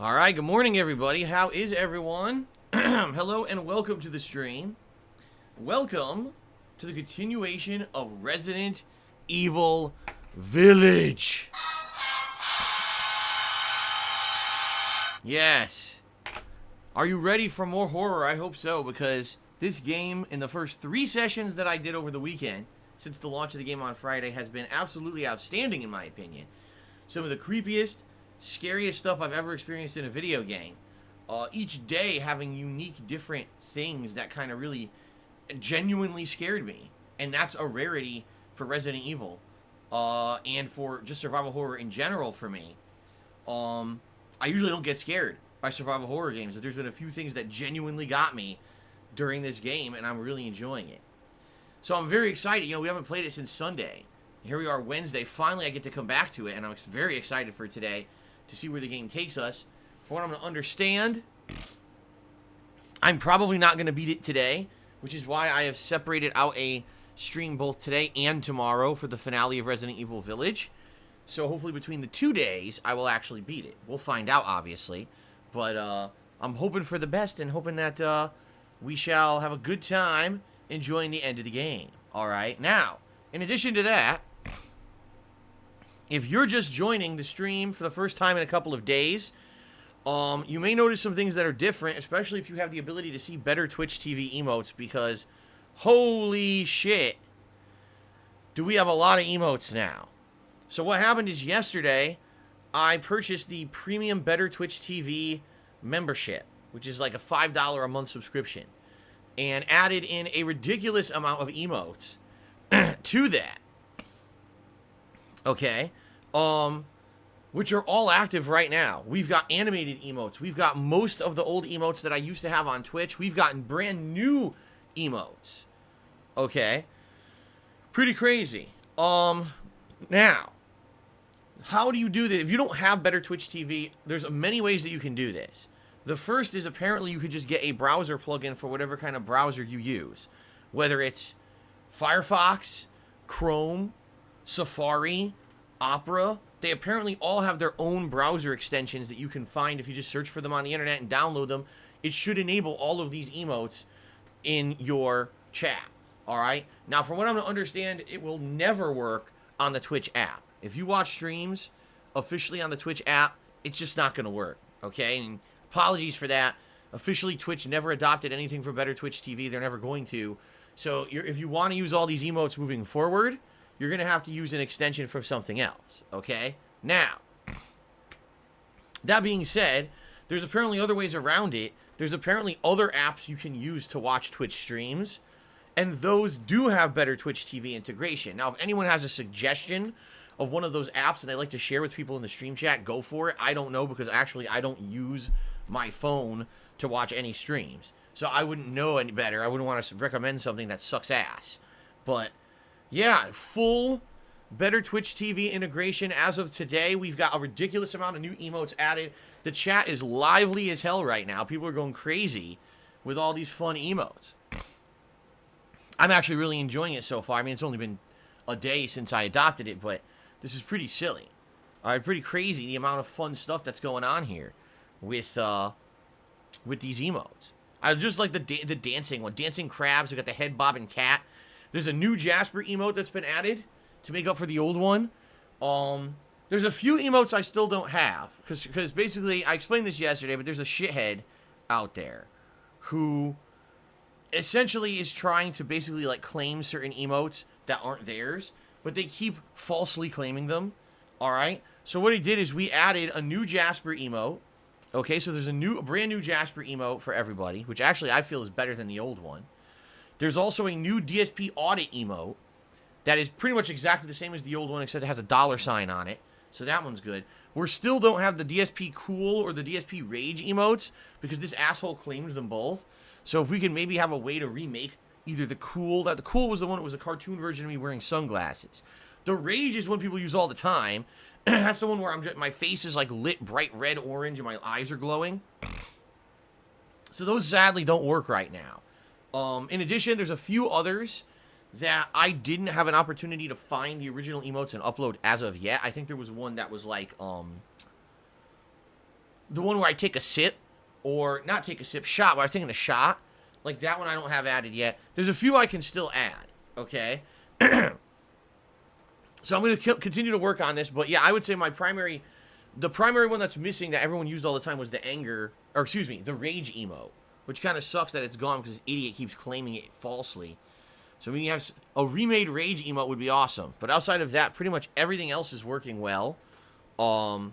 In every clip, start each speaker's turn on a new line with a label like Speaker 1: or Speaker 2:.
Speaker 1: All right, good morning, everybody. How is everyone? Hello and welcome to the stream. Welcome to the continuation of Resident Evil Village. Yes. Are you ready for more horror? I hope so, because this game, in the first 3 sessions that I did over the weekend, since the launch of the game on Friday, has been absolutely outstanding in my opinion. Some of the creepiest, scariest stuff I've ever experienced in a video game. Each day having unique, different things that kind of really genuinely scared me. And that's a rarity for Resident Evil. And for just survival horror in general for me. I usually don't get scared by survival horror games, but there's been a few things that genuinely got me during this game, and I'm really enjoying it. So I'm very excited. You know, we haven't played it since Sunday. Here we are Wednesday. Finally, I get to come back to it, and I'm very excited for today to see where the game takes us. For what I'm going to understand, I'm probably not going to beat it today, which is why I have separated out a stream both today and tomorrow for the finale of Resident Evil Village. So hopefully between the 2 days, I will actually beat it. We'll find out, obviously. But I'm hoping for the best and hoping that we shall have a good time enjoying the end of the game. All right. Now, in addition to that, if you're just joining the stream for the first time in a couple of days, you may notice some things that are different, especially if you have the ability to see better Twitch TV emotes, because holy shit, do we have a lot of emotes now. So what happened is yesterday, I purchased the premium Better Twitch TV membership, which is like a $5 a month subscription, and added in a ridiculous amount of emotes to that. Okay, which are all active right now. We've got animated emotes. We've got most of the old emotes that I used to have on Twitch. We've gotten brand new emotes. Okay, pretty crazy. Now, how do you do this? If you don't have Better Twitch TV, there's many ways that you can do this. The first is apparently you could just get a browser plugin for whatever kind of browser you use, whether it's Firefox, Chrome, Safari, Opera. They apparently all have their own browser extensions that you can find if you just search for them on the internet and download them. It should enable all of these emotes in your chat. All right. Now, from what I'm to understand, it will never work on the Twitch app. If you watch streams officially on the Twitch app, it's just not going to work. Okay. And apologies for that. Officially, Twitch never adopted anything for Better Twitch TV. They're never going to. So if you want to use all these emotes moving forward, you're going to have to use an extension from something else, okay? Now, that being said, there's apparently other ways around it. There's apparently other apps you can use to watch Twitch streams, and those do have Better Twitch TV integration. Now, if anyone has a suggestion of one of those apps that I'd like to share with people in the stream chat, go for it. I don't know, because actually I don't use my phone to watch any streams. So I wouldn't know any better. I wouldn't want to recommend something that sucks ass. But yeah, full Better Twitch TV integration as of today. We've got a ridiculous amount of new emotes added. The chat is lively as hell right now. People are going crazy with all these fun emotes. I'm actually really enjoying it so far. I mean, it's only been a day since I adopted it, but this is pretty silly. All right, pretty crazy the amount of fun stuff that's going on here with these emotes. I just like the dancing one. Dancing crabs. We got the head bobbing cat. There's a new Jasper emote that's been added to make up for the old one. There's a few emotes I still don't have. Because basically, I explained this yesterday, but there's a shithead out there who essentially is trying to basically like claim certain emotes that aren't theirs, but they keep falsely claiming them. Alright? So what he did is we added a new Jasper emote. Okay, so there's a brand new Jasper emote for everybody, which actually I feel is better than the old one. There's also a new DSP audit emote that is pretty much exactly the same as the old one, except it has a $sign on it. So that one's good. We still don't have the DSP cool or the DSP rage emotes because this asshole claimed them both. So if we can maybe have a way to remake either the cool was the one that was a cartoon version of me wearing sunglasses. The rage is one people use all the time. That's the one where my face is like lit bright red orange and my eyes are glowing. So those sadly don't work right now. In addition, there's a few others that I didn't have an opportunity to find the original emotes and upload as of yet. I think there was one that was like, the one where I take a sip, or not take a sip, shot, where I was taking a shot, like that one I don't have added yet. There's a few I can still add, okay? So I'm going to continue to work on this, but yeah, I would say the primary one that's missing that everyone used all the time was the the rage emote, which kind of sucks that it's gone because this idiot keeps claiming it falsely. So we have a remade rage emote would be awesome, but outside of that, pretty much everything else is working well. And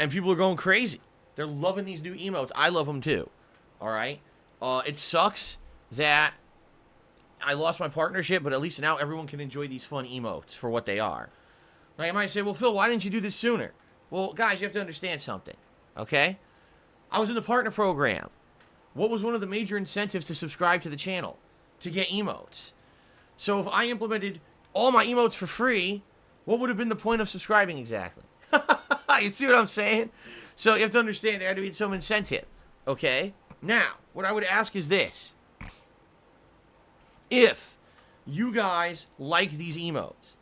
Speaker 1: people are going crazy. They're loving these new emotes. I love them too. All right. It sucks that I lost my partnership, but at least now everyone can enjoy these fun emotes for what they are. Now you might say, well, Phil, why didn't you do this sooner? Well, guys, you have to understand something, okay? I was in the partner program. What was one of the major incentives to subscribe to the channel? To get emotes. So if I implemented all my emotes for free, what would have been the point of subscribing exactly? You see what I'm saying? So you have to understand there had to be some incentive, okay? Now, what I would ask is this. If you guys like these emotes,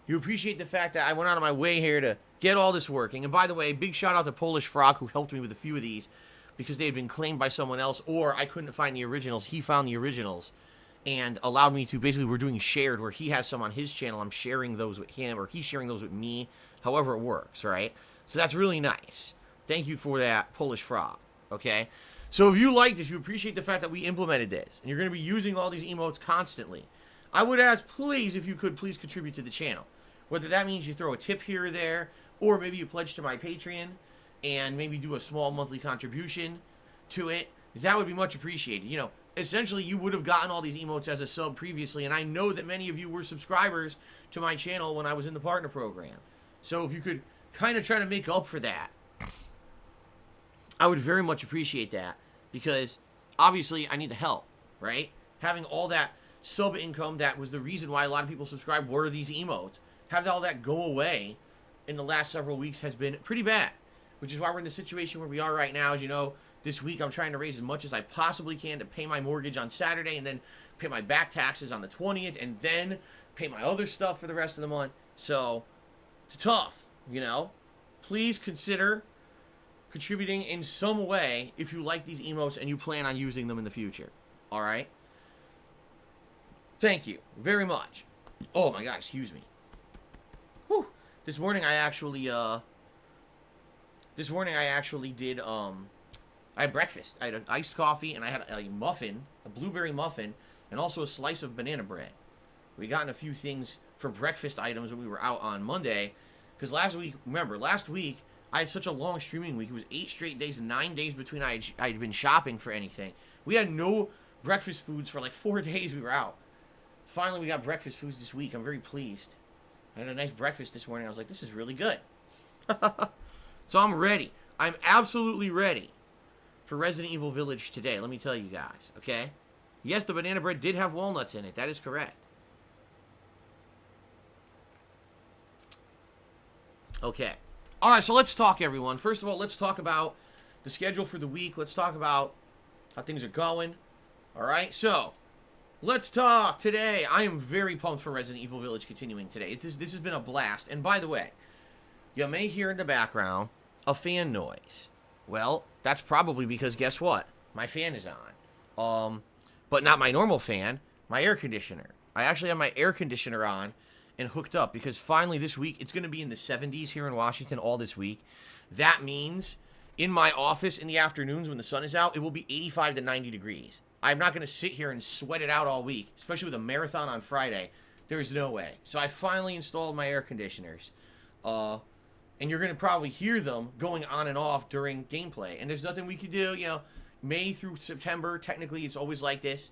Speaker 1: you appreciate the fact that I went out of my way here to get all this working. And by the way, big shout out to Polish Frog who helped me with a few of these because they had been claimed by someone else or I couldn't find the originals. He found the originals and allowed me to, basically we're doing shared where he has some on his channel. I'm sharing those with him or he's sharing those with me. However it works, right? So that's really nice. Thank you for that, Polish Frog. Okay? So if you like this, you appreciate the fact that we implemented this, and you're going to be using all these emotes constantly, I would ask, please, if you could, please contribute to the channel. Whether that means you throw a tip here or there, or maybe you pledge to my Patreon, and maybe do a small monthly contribution to it, that would be much appreciated. You know, essentially, you would have gotten all these emotes as a sub previously, and I know that many of you were subscribers to my channel when I was in the partner program. So if you could kind of try to make up for that, I would very much appreciate that because obviously I need the help, right? Having all that sub income that was the reason why a lot of people subscribe were these emotes. Have all that go away in the last several weeks has been pretty bad, which is why we're in the situation where we are right now. As you know, this week I'm trying to raise as much as I possibly can to pay my mortgage on Saturday and then pay my back taxes on the 20th and then pay my other stuff for the rest of the month. So it's tough, you know? Please consider contributing in some way if you like these emotes and you plan on using them in the future. All right? Thank you very much. Oh my God, excuse me. Whew. This morning I actually did I had breakfast. I had an iced coffee and I had a muffin, a blueberry muffin, and also a slice of banana bread. We got in a few things for breakfast items when we were out on Monday. Because last week I had such a long streaming week. It was 8 straight days, 9 days between I had been shopping for anything. We had no breakfast foods for like 4 days we were out. Finally, we got breakfast foods this week. I'm very pleased. I had a nice breakfast this morning. I was like, this is really good. So I'm ready. I'm absolutely ready for Resident Evil Village today. Let me tell you guys, okay? Yes, the banana bread did have walnuts in it. That is correct. Okay. All right, so let's talk, everyone. First of all, let's talk about the schedule for the week. Let's talk about how things are going. All right, so let's talk today. I am very pumped for Resident Evil Village continuing today. This has been a blast. And by the way, you may hear in the background a fan noise. Well, that's probably because guess what? My fan is on. But not my normal fan, my air conditioner. I actually have my air conditioner on and hooked up because finally this week it's going to be in the 70s here in Washington all this week. That means in my office in the afternoons when the sun is out, it will be 85 to 90 degrees. I'm not going to sit here and sweat it out all week, especially with a marathon on Friday. There's no way. So I finally installed my air conditioners. And you're going to probably hear them going on and off during gameplay. And there's nothing we can do, you know. May through September, technically it's always like this.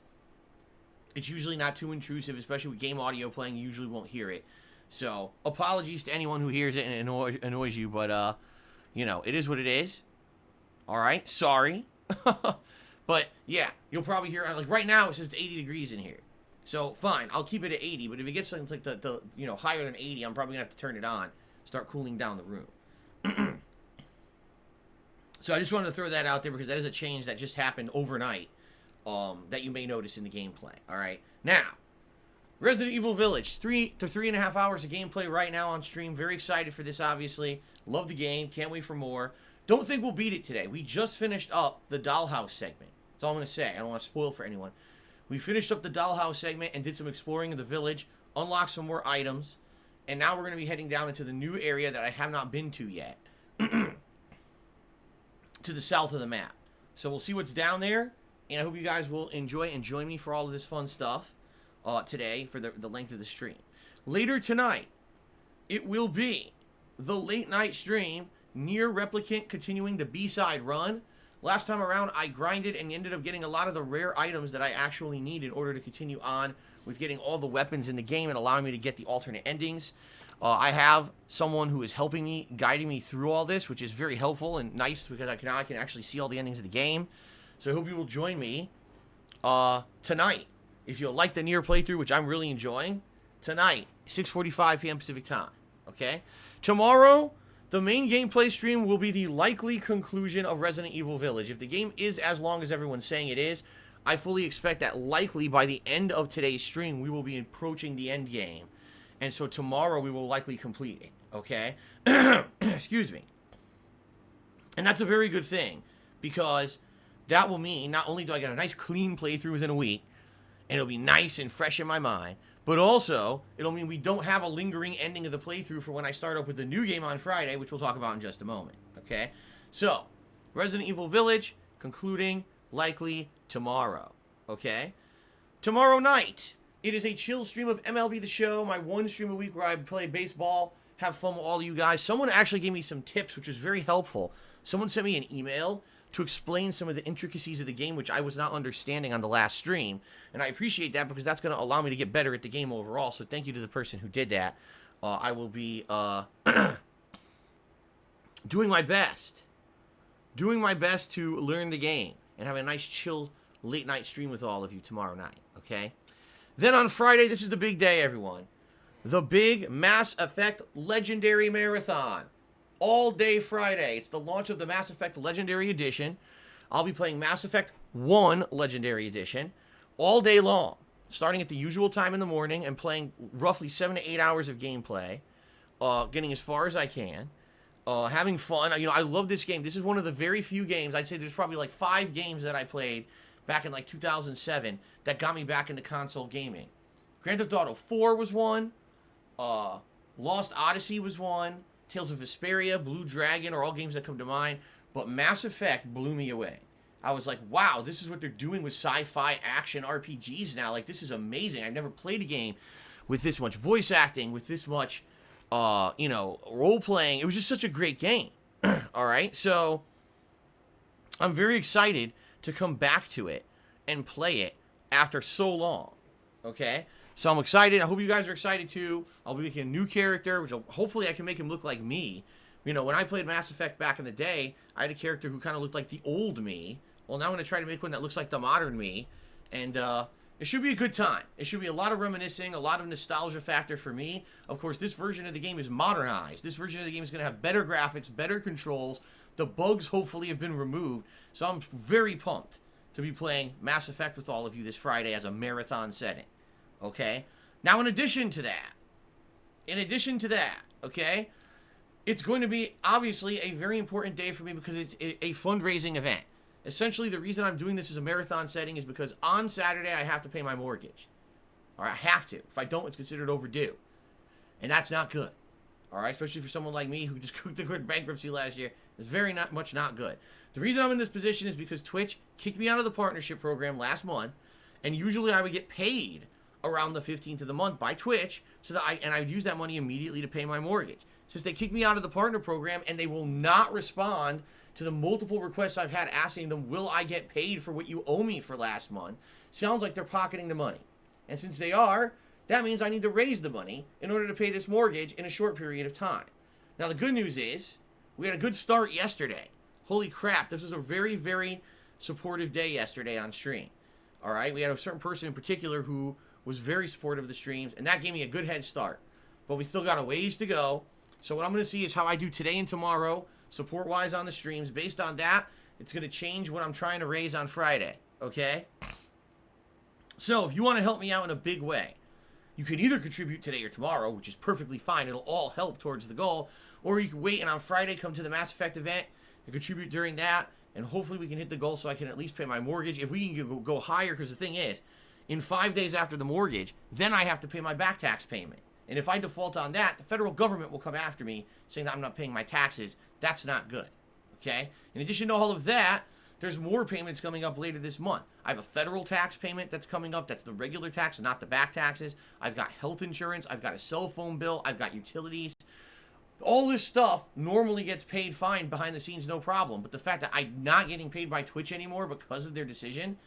Speaker 1: It's usually not too intrusive, especially with game audio playing. You usually won't hear it. So, apologies to anyone who hears it and annoys you, but, you know, it is what it is. Alright, sorry. But, yeah, you'll probably hear, like, right now it says it's 80 degrees in here. So, fine, I'll keep it at 80, but if it gets something like the you know, higher than 80, I'm probably going to have to turn it on, start cooling down the room. So, I just wanted to throw that out there because that is a change that just happened overnight. That you may notice in the gameplay. All right. Now, Resident Evil Village, 3 to 3.5 hours of gameplay right now on stream. Very excited for this, obviously. Love the game. Can't wait for more. Don't think we'll beat it today. We just finished up the Dollhouse segment. That's all I'm going to say. I don't want to spoil for anyone. We finished up the Dollhouse segment and did some exploring of the village, unlocked some more items, and now we're going to be heading down into the new area that I have not been to yet, to the south of the map. So we'll see what's down there, and I hope you guys will enjoy and join me for all of this fun stuff today for the length of the stream. Later tonight, it will be the late night stream, Nier Replicant continuing the B-side run. Last time around, I grinded and ended up getting a lot of the rare items that I actually need in order to continue on with getting all the weapons in the game and allowing me to get the alternate endings. I have someone who is helping me, guiding me through all this, which is very helpful and nice because I can actually see all the endings of the game. So I hope you will join me tonight. If you like the Nier playthrough, which I'm really enjoying, tonight, 6:45 p.m. Pacific time, okay? Tomorrow, the main gameplay stream will be the likely conclusion of Resident Evil Village. If the game is as long as everyone's saying it is, I fully expect that likely by the end of today's stream, we will be approaching the end game. And so tomorrow, we will likely complete it, okay? Excuse me. And that's a very good thing, because that will mean not only do I get a nice clean playthrough within a week, and it'll be nice and fresh in my mind, but also, it'll mean we don't have a lingering ending of the playthrough for when I start up with the new game on Friday, which we'll talk about in just a moment, okay? So, Resident Evil Village, concluding likely tomorrow, okay? Tomorrow night, it is a chill stream of MLB The Show, my one stream a week where I play baseball, have fun with all of you guys. Someone actually gave me some tips, which was very helpful. Someone sent me an email to explain some of the intricacies of the game, which I was not understanding on the last stream. And I appreciate that because that's going to allow me to get better at the game overall. So thank you to the person who did that. I will be doing my best. Doing my best to learn the game and have a nice, chill, late night stream with all of you tomorrow night. Okay? Then on Friday, this is the big day, everyone. The big Mass Effect Legendary Marathon. All day Friday. It's the launch of the Mass Effect Legendary Edition. I'll be playing Mass Effect 1 Legendary Edition all day long, starting at the usual time in the morning and playing roughly 7 to 8 hours of gameplay, getting as far as I can, having fun. You know, I love this game. This is one of the very few games, I'd say there's probably like 5 games that I played back in like 2007 that got me back into console gaming. Grand Theft Auto 4 was one, Lost Odyssey was one, Tales of Vesperia, Blue Dragon are all games that come to mind, but Mass Effect blew me away. I was like, wow, this is what they're doing with sci-fi action RPGs now. Like, this is amazing. I've never played a game with this much voice acting, with this much, role-playing. It was just such a great game. All right? So, I'm very excited to come back to it and play it after so long. Okay? So I'm excited. I hope you guys are excited too. I'll be making a new character, which hopefully I can make him look like me. You know, when I played Mass Effect back in the day, I had a character who kind of looked like the old me. Well, now I'm going to try to make one that looks like the modern me. And it should be a good time. It should be a lot of reminiscing, a lot of nostalgia factor for me. Of course, this version of the game is modernized. This version of the game is going to have better graphics, better controls. The bugs hopefully have been removed. So I'm very pumped to be playing Mass Effect with all of you this Friday as a marathon setting. Okay? Now, in addition to that, okay, it's going to be, obviously, a very important day for me because it's a fundraising event. Essentially, the reason I'm doing this as a marathon setting is because on Saturday, I have to pay my mortgage. Or I have to. If I don't, it's considered overdue. And that's not good. All right? Especially for someone like me who just declared bankruptcy last year. It's very not good. The reason I'm in this position is because Twitch kicked me out of the partnership program last month. And usually I would get paid around the 15th of the month by Twitch, so that I would use that money immediately to pay my mortgage. Since they kicked me out of the partner program and they will not respond to the multiple requests I've had asking them, will I get paid for what you owe me for last month? Sounds like they're pocketing the money. And since they are, that means I need to raise the money in order to pay this mortgage in a short period of time. Now, the good news is, we had a good start yesterday. Holy crap, this was a very, very supportive day yesterday on stream. All right, we had a certain person in particular who was very supportive of the streams, and that gave me a good head start. But we still got a ways to go. So what I'm going to see is how I do today and tomorrow, support-wise on the streams. Based on that, it's going to change what I'm trying to raise on Friday, okay? So if you want to help me out in a big way, You could either contribute today or tomorrow, which is perfectly fine. It'll all help towards the goal. Or you can wait and on Friday come to the Mass Effect event and contribute during that. And hopefully we can hit the goal so I can at least pay my mortgage. If we can go higher, because the thing is, in 5 days after the mortgage, then I have to pay my back tax payment. And if I default on that, the federal government will come after me saying that I'm not paying my taxes. That's not good. Okay? In addition to all of that, there's more payments coming up later this month. I have a federal tax payment that's coming up. That's the regular tax, not the back taxes. I've got health insurance. I've got a cell phone bill. I've got utilities. All this stuff normally gets paid fine behind the scenes, no problem. But the fact that I'm not getting paid by Twitch anymore because of their decision,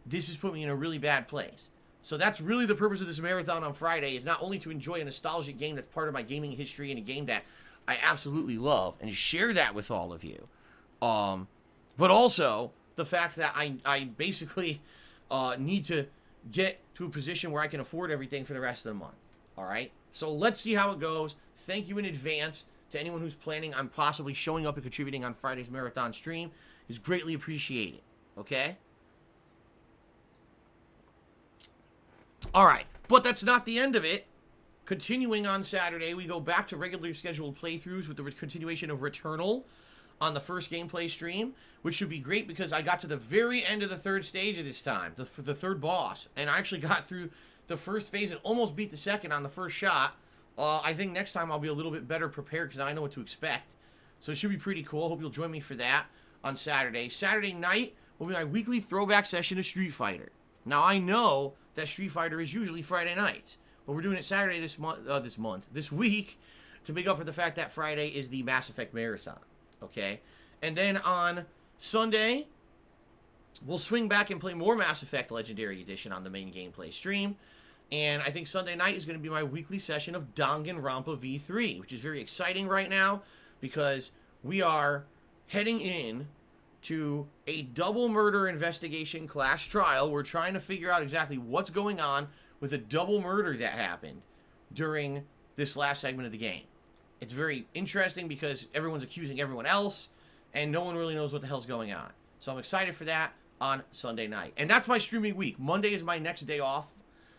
Speaker 1: this has put me in a really bad place. So that's really the purpose of this marathon on Friday, is not only to enjoy a nostalgic game that's part of my gaming history and a game that I absolutely love and share that with all of you. But also the fact that I basically need to get to a position where I can afford everything for the rest of the month. All right? So let's see how it goes. Thank you in advance to anyone who's planning on possibly showing up and contributing on Friday's marathon stream. It's greatly appreciated. Okay? All right. But that's not the end of it. Continuing on Saturday, we go back to regularly scheduled playthroughs with the continuation of Returnal on the first gameplay stream, which should be great because I got to the very end of the third stage of this time, the third boss, and I actually got through the first phase and almost beat the second on the first shot. I think next time I'll be a little bit better prepared because I know what to expect. So it should be pretty cool. Hope you'll join me for that on Saturday. Saturday night will be my weekly throwback session of Street Fighter. Now, I know that Street Fighter is usually Friday nights, but we're doing it Saturday this week, to make up for the fact that Friday is the Mass Effect Marathon. Okay? And then on Sunday, we'll swing back and play more Mass Effect Legendary Edition on the main gameplay stream. And I think Sunday night is going to be my weekly session of Danganronpa V3, which is very exciting right now because we are heading in to a double murder investigation class trial. We're trying to figure out exactly what's going on with a double murder that happened during this last segment of the game. It's very interesting because everyone's accusing everyone else, and no one really knows what the hell's going on. So I'm excited for that on Sunday night. And that's my streaming week. Monday is my next day off.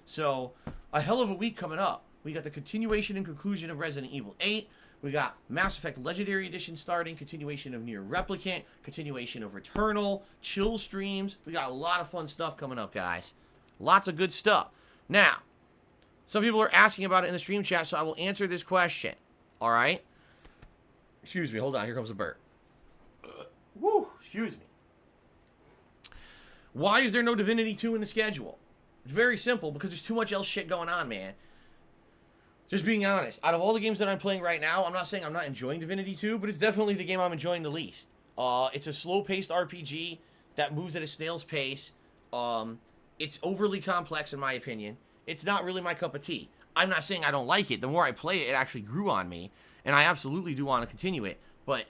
Speaker 1: So a hell of a week coming up. We got the continuation and conclusion of Resident Evil 8. We got Mass Effect Legendary Edition starting, continuation of Nier Replicant, continuation of Returnal, chill streams. We got a lot of fun stuff coming up, guys. Lots of good stuff. Now, some people are asking about it in the stream chat, so I will answer this question. All right? Excuse me. Hold on. Here comes a burp. Woo. Excuse me. Why is there no Divinity 2 in the schedule? It's very simple, because there's too much else shit going on, man. Just being honest. Out of all the games that I'm playing right now, I'm not saying I'm not enjoying Divinity 2, but it's definitely the game I'm enjoying the least. It's a slow-paced RPG that moves at a snail's pace. It's overly complex, in my opinion. It's not really my cup of tea. I'm not saying I don't like it. The more I play it, it actually grew on me, and I absolutely do want to continue it. But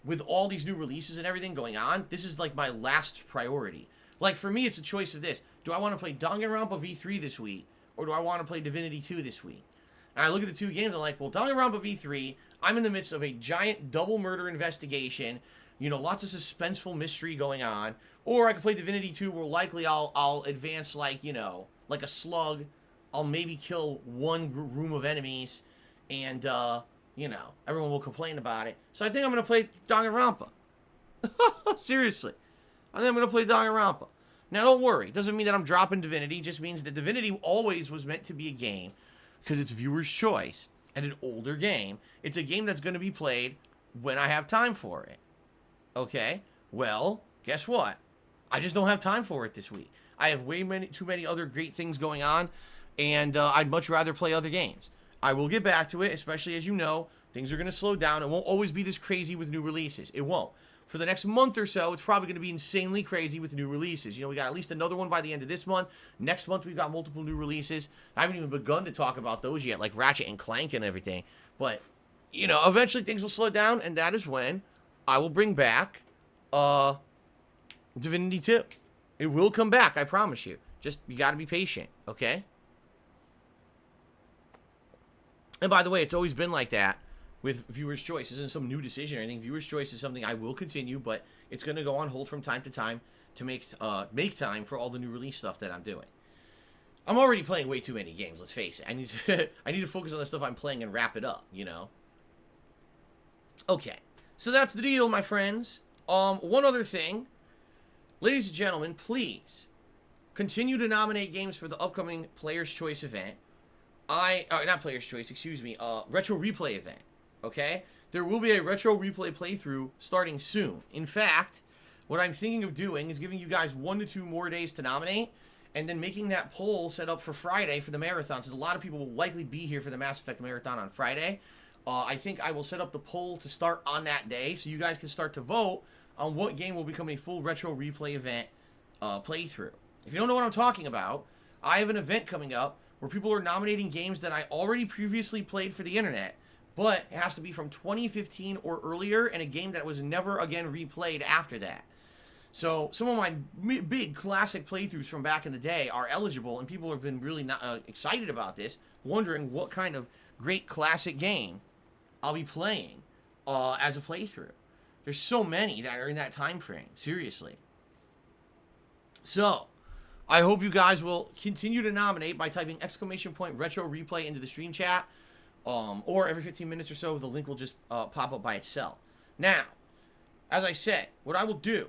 Speaker 1: with all these new releases and everything going on, this is like my last priority. Like, for me, it's a choice of this. Do I want to play Danganronpa V3 this week, or do I want to play Divinity 2 this week? And I look at the two games, I'm like, well, Danganronpa V3, I'm in the midst of a giant double murder investigation, you know, lots of suspenseful mystery going on. Or I could play Divinity 2, where likely I'll advance, like, you know, like a slug. I'll maybe kill one room of enemies, and, you know, everyone will complain about it. So I think I'm going to play Danganronpa. Seriously. I think I'm going to play Danganronpa. Now, don't worry. It doesn't mean that I'm dropping Divinity. It just means that Divinity always was meant to be a game because it's viewer's choice and an older game. It's a game that's going to be played when I have time for it. Okay? Well, guess what? I just don't have time for it this week. I have too many other great things going on, and I'd much rather play other games. I will get back to it, especially as you know, things are going to slow down. It won't always be this crazy with new releases. It won't. For the next month or so, it's probably going to be insanely crazy with new releases. You know, we got at least another one by the end of this month. Next month, we've got multiple new releases. I haven't even begun to talk about those yet, like Ratchet and Clank and everything. But, you know, eventually things will slow down, and that is when I will bring back Divinity 2. It will come back, I promise you. Just, you got to be patient, okay? And by the way, it's always been like that with viewer's choice. This isn't some new decision or anything. Viewer's choice is something I will continue, but it's going to go on hold from time to time to make time for all the new release stuff that I'm doing. I'm already playing way too many games, let's face it. I need to, I need to focus on the stuff I'm playing and wrap it up, you know? Okay. So that's the deal, my friends. One other thing. Ladies and gentlemen, please continue to nominate games for the upcoming Player's Choice event. Not Player's Choice, excuse me, Retro Replay event, okay? There will be a Retro Replay playthrough starting soon. In fact, what I'm thinking of doing is giving you guys 1 to 2 more days to nominate, and then making that poll set up for Friday for the marathon, since a lot of people will likely be here for the Mass Effect Marathon on Friday. I think I will set up the poll to start on that day, so you guys can start to vote on what game will become a full Retro Replay event playthrough. If you don't know what I'm talking about, I have an event coming up where people are nominating games that I already previously played for the internet, but it has to be from 2015 or earlier, and a game that was never again replayed after that. So some of my big classic playthroughs from back in the day are eligible, and people have been really excited about this, wondering what kind of great classic game I'll be playing as a playthrough. There's so many that are in that time frame, seriously. So, I hope you guys will continue to nominate by typing !Retro Replay into the stream chat, or every 15 minutes or so, the link will just pop up by itself. Now, as I said, what I will do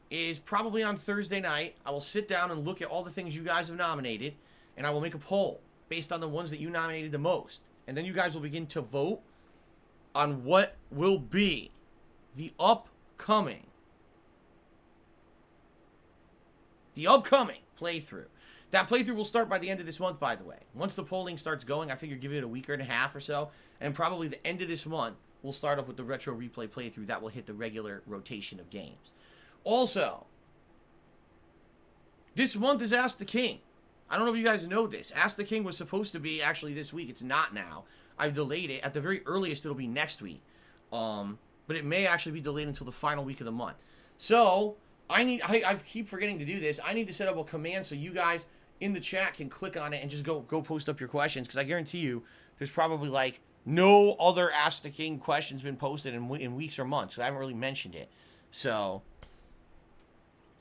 Speaker 1: is probably on Thursday night, I will sit down and look at all the things you guys have nominated, and I will make a poll based on the ones that you nominated the most. And then you guys will begin to vote on what will be the upcoming playthrough. That playthrough will start by the end of this month, by the way. Once the polling starts going, I figure give it a week and a half or so, and probably the end of this month, we'll start up with the Retro Replay playthrough. That will hit the regular rotation of games. Also, this month is Ask the King. I don't know if you guys know this. Ask the King was supposed to be actually this week. It's not now. I've delayed it. At the very earliest, it'll be next week. But it may actually be delayed until the final week of the month. So, I keep forgetting to do this. I need to set up a command so you guys in the chat can click on it and just go post up your questions. Because I guarantee you, there's probably like no other Ask the King questions been posted in weeks or months. I haven't really mentioned it. So,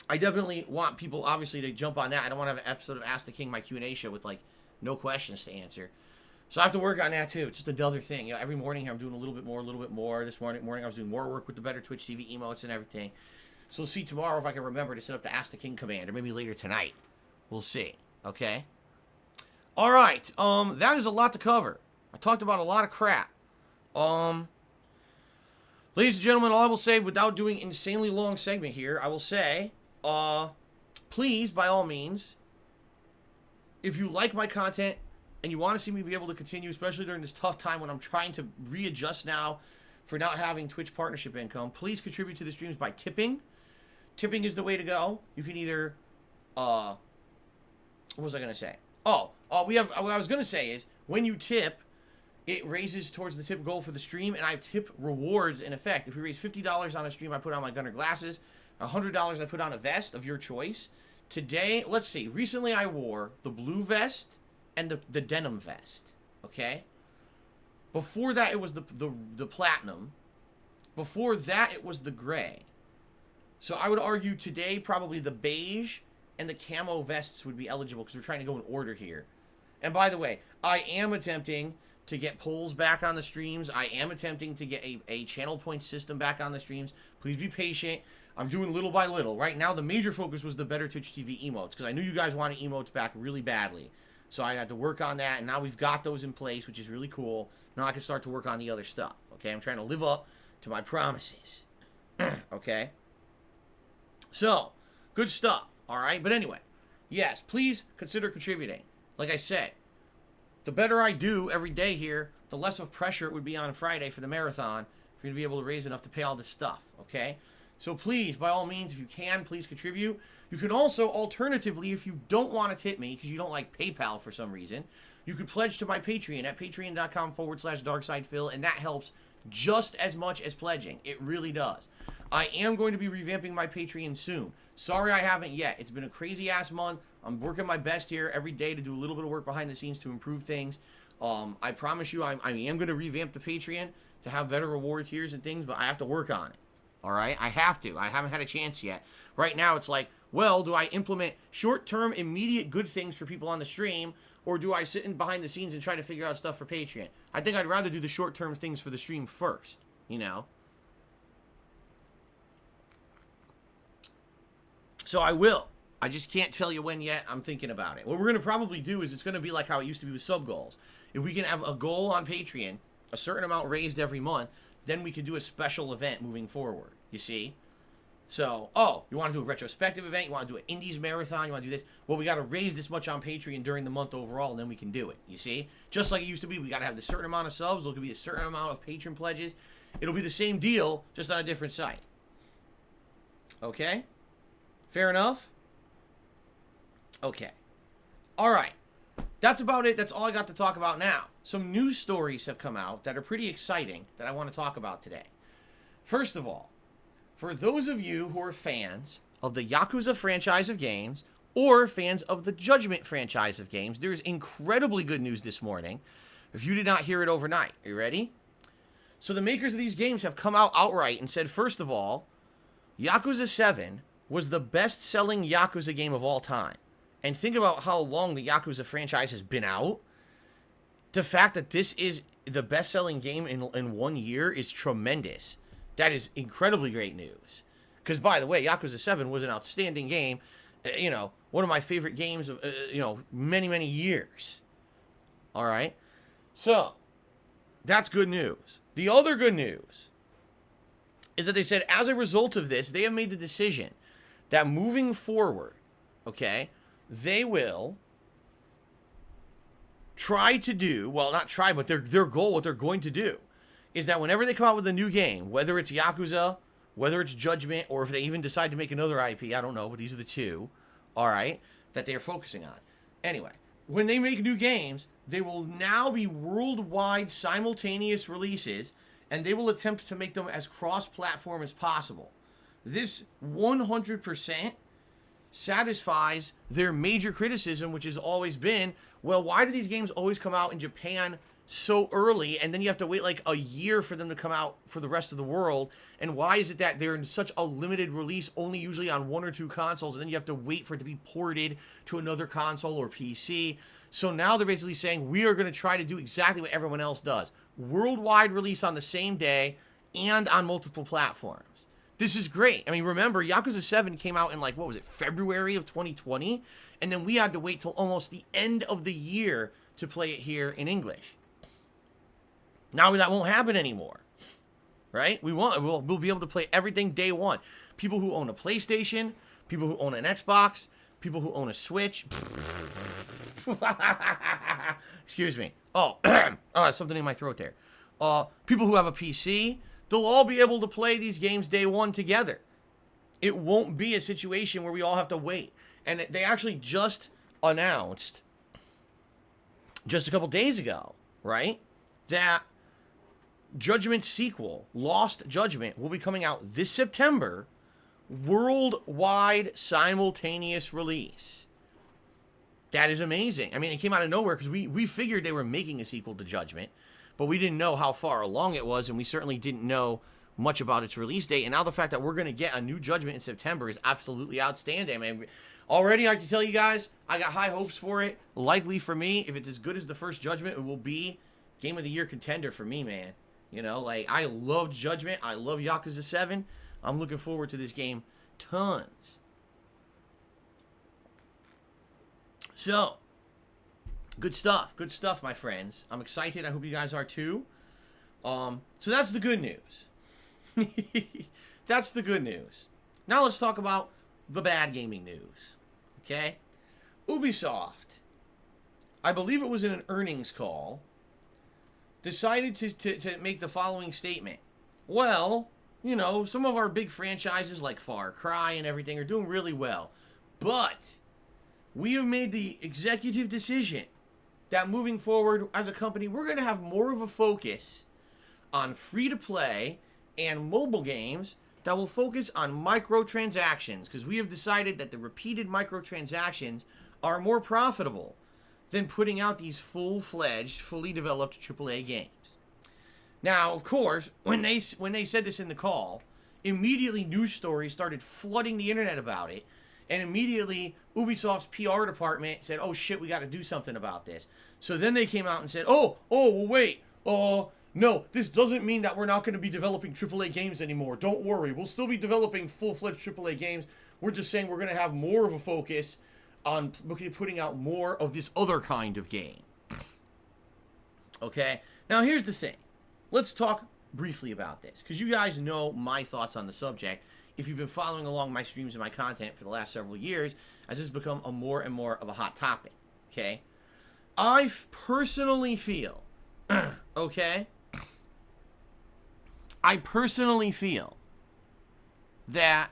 Speaker 1: I definitely want people, obviously, to jump on that. I don't want to have an episode of Ask the King, my Q&A show, with like no questions to answer. So I have to work on that too. It's just another thing. You know, every morning here I'm doing a little bit more. This morning I was doing more work with the Better Twitch TV emotes and everything. So we'll see tomorrow if I can remember to set up the Ask the King command, or maybe later tonight. We'll see. Okay? Alright, that is a lot to cover. I talked about a lot of crap. Ladies and gentlemen, all I will say, without doing an insanely long segment here, I will say, please, by all means, if you like my content, and you want to see me be able to continue, especially during this tough time when I'm trying to readjust now for not having Twitch partnership income, please contribute to the streams by tipping. Tipping is the way to go. You can either, what was I going to say? What I was going to say is, when you tip, it raises towards the tip goal for the stream, and I have tip rewards in effect. If we raise $50 on a stream, I put on my Gunner glasses. $100, I put on a vest of your choice. Today, let's see, recently I wore the blue vest and the denim vest, okay? Before that, it was the platinum. Before that, it was the gray. So I would argue today, probably the beige and the camo vests would be eligible, because we're trying to go in order here. And by the way, I am attempting to get polls back on the streams. I am attempting to get a channel point system back on the streams. Please be patient. I'm doing little by little. Right now, the major focus was the Better Twitch TV emotes, because I knew you guys wanted emotes back really badly. So I had to work on that, and now we've got those in place, which is really cool. Now I can start to work on the other stuff, okay? I'm trying to live up to my promises, okay? So, good stuff, all right? But anyway, yes, please consider contributing. Like I said, the better I do every day here, the less of pressure it would be on Friday for the marathon for you to be able to raise enough to pay all this stuff, okay? So please, by all means, if you can, please contribute. You can also, alternatively, if you don't want to tip me, because you don't like PayPal for some reason, you could pledge to my Patreon at patreon.com/darksidephil, and that helps just as much as pledging. It really does. I am going to be revamping my Patreon soon. Sorry I haven't yet. It's been a crazy-ass month. I'm working my best here every day to do a little bit of work behind the scenes to improve things. I promise you I am going to revamp the Patreon to have better reward tiers and things, but I have to work on it. all right? I have to. I haven't had a chance yet. Right now, it's like, well, do I implement short-term, immediate good things for people on the stream, or do I sit in behind the scenes and try to figure out stuff for Patreon? I think I'd rather do the short-term things for the stream first, you know? So I will. I just can't tell you when yet. I'm thinking about it. What we're going to probably do is it's going to be like how it used to be with sub goals. If we can have a goal on Patreon, a certain amount raised every month, then we can do a special event moving forward, you see? So, oh, you want to do a retrospective event? You want to do an Indies marathon? You want to do this? Well, we got to raise this much on Patreon during the month overall, and then we can do it, you see? Just like it used to be, we got to have the certain amount of subs. There could be a certain amount of patron pledges. It'll be the same deal, just on a different site. Okay? Fair enough? Okay. All right. That's about it. That's all I got to talk about now. Some news stories have come out that are pretty exciting that I want to talk about today. First of all, for those of you who are fans of the Yakuza franchise of games or fans of the Judgment franchise of games, there is incredibly good news this morning. If you did not hear it overnight, are you ready? So the makers of these games have come out outright and said, first of all, Yakuza 7 was the best-selling Yakuza game of all time. And think about how long the Yakuza franchise has been out. The fact that this is the best-selling game in 1 year is tremendous. That is incredibly great news. Because, by the way, Yakuza 7 was an outstanding game. You know, one of my favorite games of, many, many years. All right? So, that's good news. The other good news is that they said, as a result of this, they have made the decision that moving forward, okay, they will try to do, well, not try, but their goal, what they're going to do, is that whenever they come out with a new game, whether it's Yakuza, whether it's Judgment, or if they even decide to make another IP, I don't know, but these are the two, all right, that they're focusing on. Anyway, when they make new games, they will now be worldwide simultaneous releases, and they will attempt to make them as cross-platform as possible. This 100% satisfies their major criticism, which has always been, well, why do these games always come out in Japan so early, and then you have to wait like a year for them to come out for the rest of the world? And why is it that they're in such a limited release, only usually on 1 or 2 consoles, and then you have to wait for it to be ported to another console or PC? So now they're basically saying, we are going to try to do exactly what everyone else does. Worldwide release on the same day and on multiple platforms. This is great. I mean, remember, Yakuza 7 came out in, like, what was it, February of 2020? And then we had to wait till almost the end of the year to play it here in English. Now that won't happen anymore, right? We'll be able to play everything day one. People who own a PlayStation, people who own an Xbox, people who own a Switch. Excuse me. Oh, something in my throat there. People who have a PC, they'll all be able to play these games day one together. It won't be a situation where we all have to wait. And they actually just announced, just a couple days ago, right, that Judgment sequel, Lost Judgment, will be coming out this September, worldwide simultaneous release. That is amazing. I mean, it came out of nowhere because we figured they were making a sequel to Judgment, but we didn't know how far along it was, and we certainly didn't know much about its release date. And now the fact that we're going to get a new Judgment in September is absolutely outstanding. I mean, already I can tell you guys, I got high hopes for it. Likely for me, if it's as good as the first Judgment, it will be Game of the Year contender for me, man. You know, like, I love Judgment. I love Yakuza 7. I'm looking forward to this game tons. So, good stuff. Good stuff, my friends. I'm excited. I hope you guys are too. So that's the good news. That's the good news. Now let's talk about the bad gaming news. Okay? Ubisoft, I believe it was in an earnings call, decided to make the following statement. Well, you know, some of our big franchises like Far Cry and everything are doing really well. But we have made the executive decision that moving forward as a company, we're going to have more of a focus on free-to-play and mobile games that will focus on microtransactions, because we have decided that the repeated microtransactions are more profitable than putting out these full-fledged, fully developed AAA games. Now, of course, when they said this in the call, immediately news stories started flooding the internet about it. And immediately Ubisoft's PR department said, oh shit, we got to do something about this. So then they came out and said, well, wait, no, this doesn't mean that we're not going to be developing AAA games anymore. Don't worry, we'll still be developing full-fledged AAA games. We're just saying we're going to have more of a focus on putting out more of this other kind of game. Okay, now here's the thing. Let's talk briefly about this, because you guys know my thoughts on the subject if you've been following along my streams and my content for the last several years, as this has become a more and more of a hot topic, okay? I personally feel, okay? I personally feel that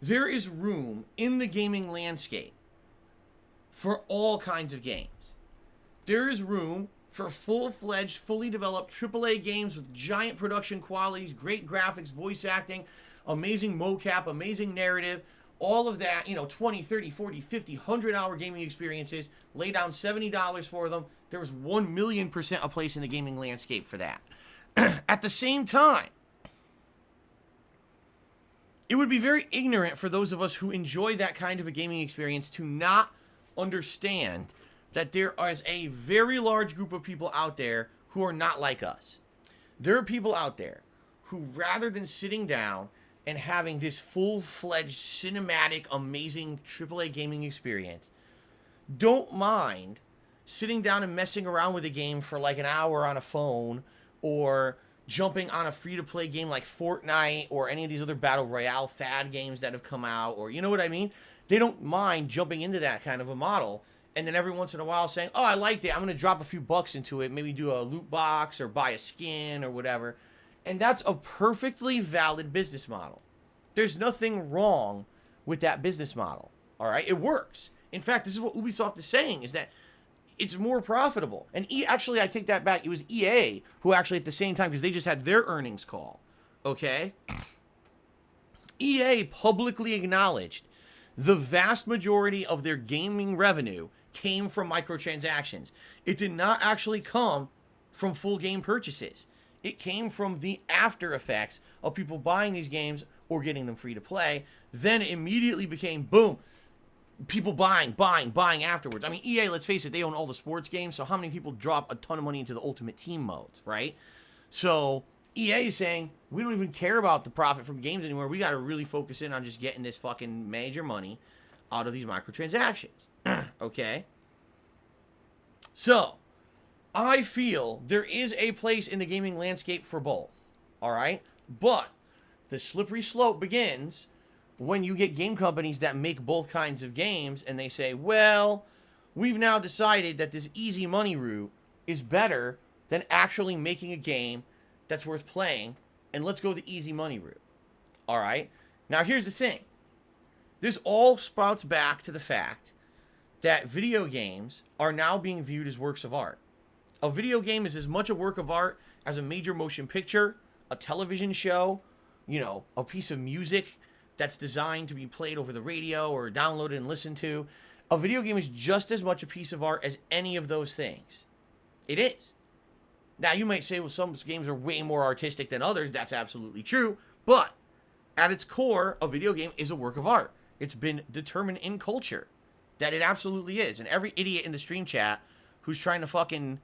Speaker 1: there is room in the gaming landscape for all kinds of games. There is room for full-fledged, fully developed AAA games with giant production qualities, great graphics, voice acting, amazing mocap, amazing narrative, all of that, 20, 30, 40, 50, 100-hour gaming experiences, lay down $70 for them. There's 1,000,000% a place in the gaming landscape for that. At the same time, it would be very ignorant for those of us who enjoy that kind of a gaming experience to not understand that there is a very large group of people out there who are not like us. There are people out there who, rather than sitting down and having this full-fledged, cinematic, amazing AAA gaming experience, don't mind sitting down and messing around with a game for like an hour on a phone, or jumping on a free-to-play game like Fortnite or any of these other Battle Royale fad games that have come out, or you know what I mean? They don't mind jumping into that kind of a model, and then every once in a while saying, oh, I liked it, I'm going to drop a few bucks into it, maybe do a loot box or buy a skin or whatever. And that's a perfectly valid business model. There's nothing wrong with that business model, all right? It works. In fact, this is what Ubisoft is saying, is that it's more profitable. And actually, I take that back. It was EA who actually at the same time, because they just had their earnings call, okay? EA publicly acknowledged the vast majority of their gaming revenue came from microtransactions. It did not actually come from full game purchases. It came from the after effects of people buying these games or getting them free to play. Then it immediately became, boom, people buying afterwards. I mean, EA, let's face it, they own all the sports games, so how many people drop a ton of money into the Ultimate Team modes, right? So EA is saying, we don't even care about the profit from games anymore. We got to really focus in on just getting this fucking major money out of these microtransactions. Okay? So, I feel there is a place in the gaming landscape for both. All right? But the slippery slope begins when you get game companies that make both kinds of games and they say, well, we've now decided that this easy money route is better than actually making a game that's worth playing, and let's go the easy money route. All right? Now, here's the thing. This all sprouts back to the fact that video games are now being viewed as works of art. A video game is as much a work of art as a major motion picture, a television show, a piece of music that's designed to be played over the radio or downloaded and listened to. A video game is just as much a piece of art as any of those things. It is. Now, you might say, well, some games are way more artistic than others. That's absolutely true. But at its core, a video game is a work of art. It's been determined in culture that it absolutely is. And every idiot in the stream chat who's trying to fucking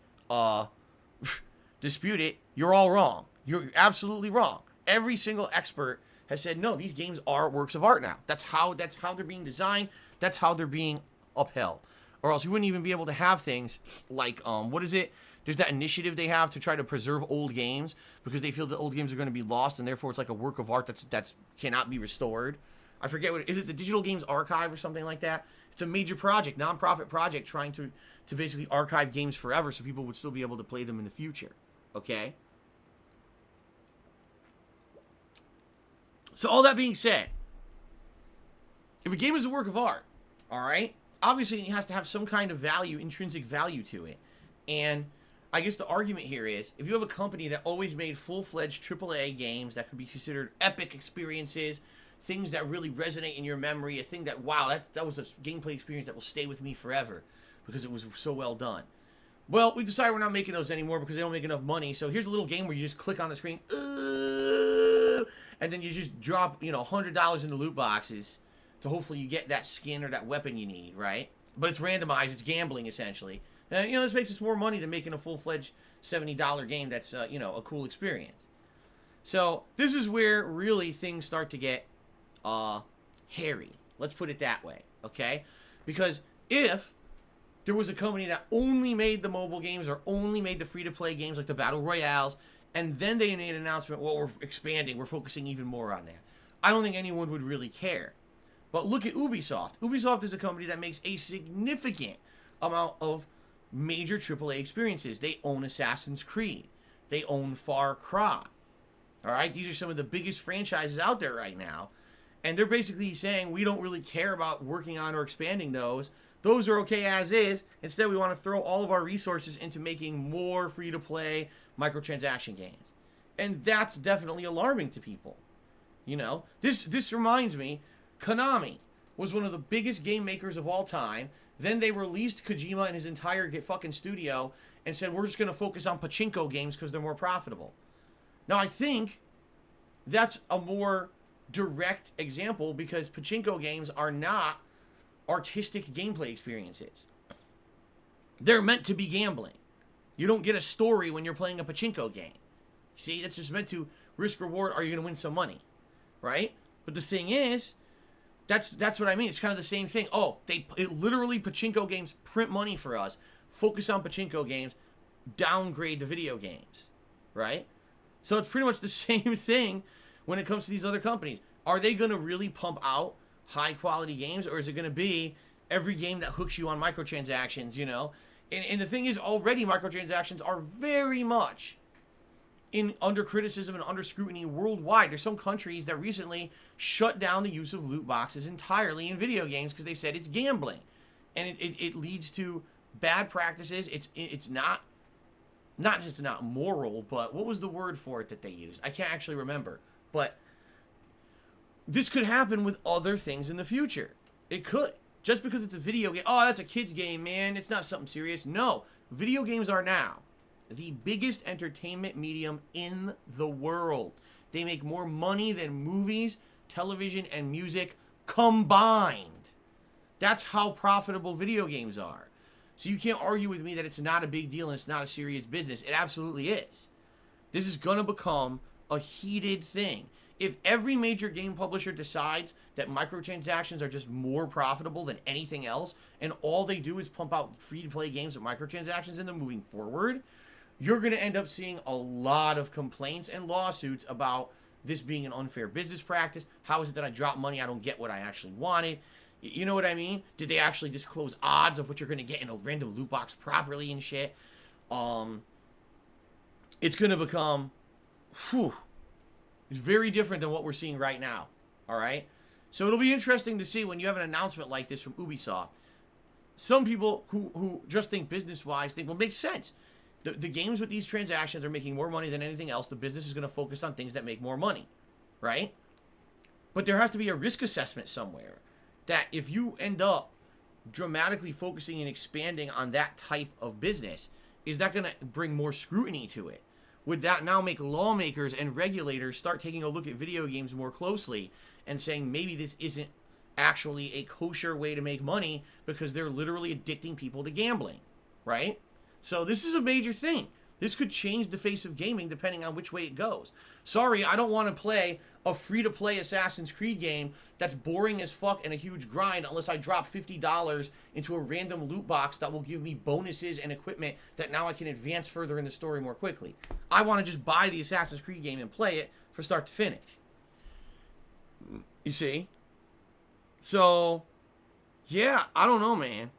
Speaker 1: dispute it, you're all wrong. You're absolutely wrong. Every single expert has said, no, these games are works of art now. That's how they're being designed. That's how they're being upheld. Or else you wouldn't even be able to have things like, what is it? There's that initiative they have to try to preserve old games because they feel that old games are going to be lost, and therefore it's like a work of art that's cannot be restored. I forget what is it, the Digital Games Archive or something like that? It's a major project, nonprofit project, trying to basically archive games forever so people would still be able to play them in the future. Okay? So all that being said, if a game is a work of art, all right, obviously it has to have some kind of value, intrinsic value to it. And I guess the argument here is, if you have a company that always made full-fledged AAA games that could be considered epic experiences, things that really resonate in your memory, a thing that, wow, that was a gameplay experience that will stay with me forever because it was so well done. Well, we decided we're not making those anymore because they don't make enough money. So here's a little game where you just click on the screen, and and then you just drop, you know, $100 into loot boxes to hopefully you get that skin or that weapon you need, right? But it's randomized, it's gambling essentially. You know, this makes us more money than making a full-fledged $70 game that's, you know, a cool experience. So this is where really things start to get hairy. Let's put it that way, okay? Because if there was a company that only made the mobile games or only made the free-to-play games like the Battle Royales, and then they made an announcement, well, we're expanding, we're focusing even more on that, I don't think anyone would really care. But look at Ubisoft. Ubisoft is a company that makes a significant amount of major AAA experiences. They own Assassin's Creed. They own Far Cry. All right? These are some of the biggest franchises out there right now. And they're basically saying we don't really care about working on or expanding those. Those are okay as is. Instead, we want to throw all of our resources into making more free-to-play microtransaction games. And that's definitely alarming to people. You know? This reminds me, Konami was one of the biggest game makers of all time. Then they released Kojima and his entire fucking studio and said, we're just going to focus on pachinko games because they're more profitable. Now, I think that's a more direct example because pachinko games are not artistic gameplay experiences. They're meant to be gambling. You don't get a story when you're playing a pachinko game. See, that's just meant to risk reward. Are you going to win some money? Right? But the thing is, that's what I mean. It's kind of the same thing. Oh, it literally pachinko games print money for us. Focus on pachinko games. Downgrade the video games. Right? So it's pretty much the same thing when it comes to these other companies. Are they going to really pump out high quality games, or is it going to be every game that hooks you on microtransactions, you know? And the thing is, already microtransactions are very much under criticism and under scrutiny worldwide. There's some countries that recently shut down the use of loot boxes entirely in video games because they said it's gambling. And it leads to bad practices. It's not just not moral, but what was the word for it that they used? I can't actually remember. But this could happen with other things in the future. It could. Just because it's a video game, oh, that's a kid's game, man. It's not something serious. No. Video games are now the biggest entertainment medium in the world. They make more money than movies, television, and music combined. That's how profitable video games are. So you can't argue with me that it's not a big deal and it's not a serious business. It absolutely is. This is going to become a heated thing. If every major game publisher decides that microtransactions are just more profitable than anything else, and all they do is pump out free-to-play games with microtransactions in them moving forward, you're going to end up seeing a lot of complaints and lawsuits about this being an unfair business practice. How is it that I drop money, I don't get what I actually wanted? You know what I mean? Did they actually disclose odds of what you're going to get in a random loot box properly and shit? It's going to become... It's very different than what we're seeing right now. All right? So it'll be interesting to see when you have an announcement like this from Ubisoft. Some people who just think business-wise think, well, it makes sense. The games with these transactions are making more money than anything else. The business is going to focus on things that make more money. Right? But there has to be a risk assessment somewhere. That if you end up dramatically focusing and expanding on that type of business, is that going to bring more scrutiny to it? Would that now make lawmakers and regulators start taking a look at video games more closely and saying maybe this isn't actually a kosher way to make money because they're literally addicting people to gambling, right? So this is a major thing. This could change the face of gaming depending on which way it goes. Sorry, I don't want to play a free-to-play Assassin's Creed game that's boring as fuck and a huge grind unless I drop $50 into a random loot box that will give me bonuses and equipment that now I can advance further in the story more quickly. I want to just buy the Assassin's Creed game and play it from start to finish. You see? So, yeah, I don't know, man.